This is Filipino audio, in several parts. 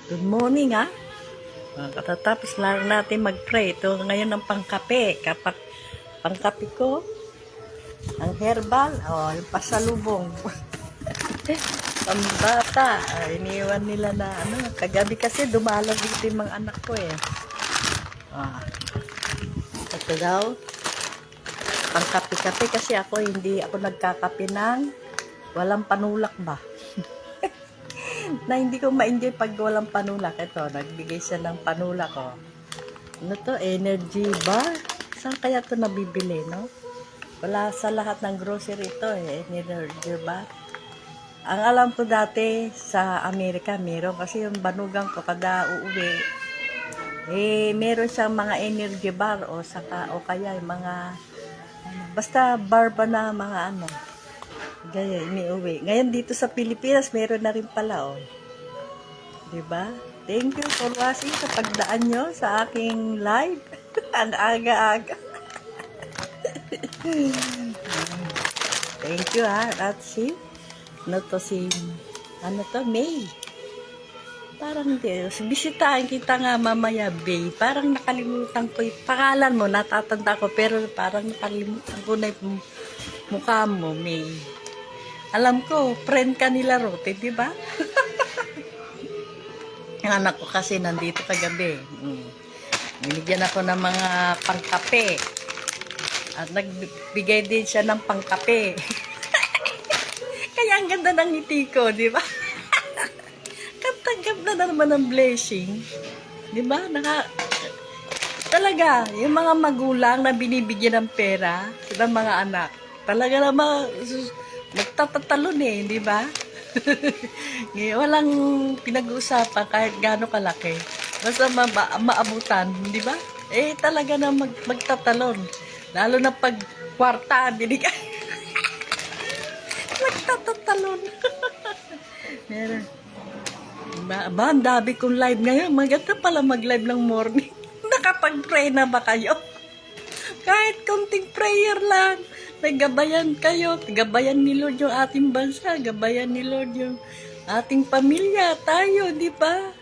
Good morning katatapos lang natin mag-pray. Ito ngayon ang pangkape. Pangkape ko, ang herbal, yung pasalubong. Pambata. Iniwan nila na kagabi kasi dumalaw dito yung mga anak ko eh. Ito daw, pangkape-kape kasi hindi ako nagkakape ng walang panulak ba. Na hindi ko ma-enjoy pag walang panulak. Ito, nagbigay siya ng panulak ko. Ano to? Energy bar? Saan kaya to nabibili, no? Wala sa lahat ng grocery ito energy bar. Ang alam ko dati sa Amerika, meron. Kasi yung banugang ko kada uuwi, meron siyang mga energy bar o kaya yung mga basta bar ba na mga ganyan, iniuwi. Ngayon dito sa Pilipinas, meron na rin pala, Diba? Thank you for watching sa pagdaan nyo sa aking live. Ang aga-aga. Thank you, At si May. Parang hindi. Bisitahin kita nga mamaya, Bay. Parang nakalimutan ko yung pangalan mo. Natatanda ko, pero parang nakalimutan ko na yung mukha mo, May. Alam ko, friend ka nila Rote, di ba? Ang anak ko kasi nandito kagabi. Binigyan ako ng mga pangkape. At nagbigay din siya ng pangkape. Kaya ang ganda ng ngiti ko, di ba? Katanggap na naman ng blessing. Di ba? Talaga, yung mga magulang na binibigyan ng pera ng mga anak, talaga naman magtatatalon di ba? Walang pinag-uusapan kahit gaano kalaki. Basta maabutan, di ba? Talaga na magtatalon. Lalo na pag kwarta, binigay. Magtatatalon. Meron. Ang dami kong live ngayon. Maganda pala mag-live ng morning. Nakapag-pray na ba kayo? Kahit konting prayer lang. Naggabayan kayo, gabayan ni Lord yung ating bansa, gabayan ni Lord yung ating pamilya, tayo, di ba?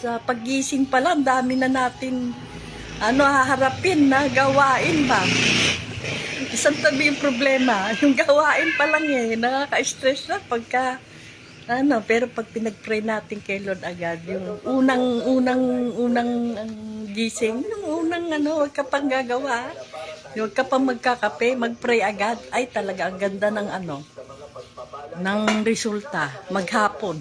Sa paggising pa lang, dami na natin haharapin na gawain ba? Isang tabi yung problema, yung gawain pa lang nakaka-stress na pagka pero pag pinag-pray natin kay Lord agad, yung unang gising, yung unang huwag ka pang gagawa, huwag ka pang magkakape, mag-pray agad, ay talaga ang ganda ng ng resulta, maghapon.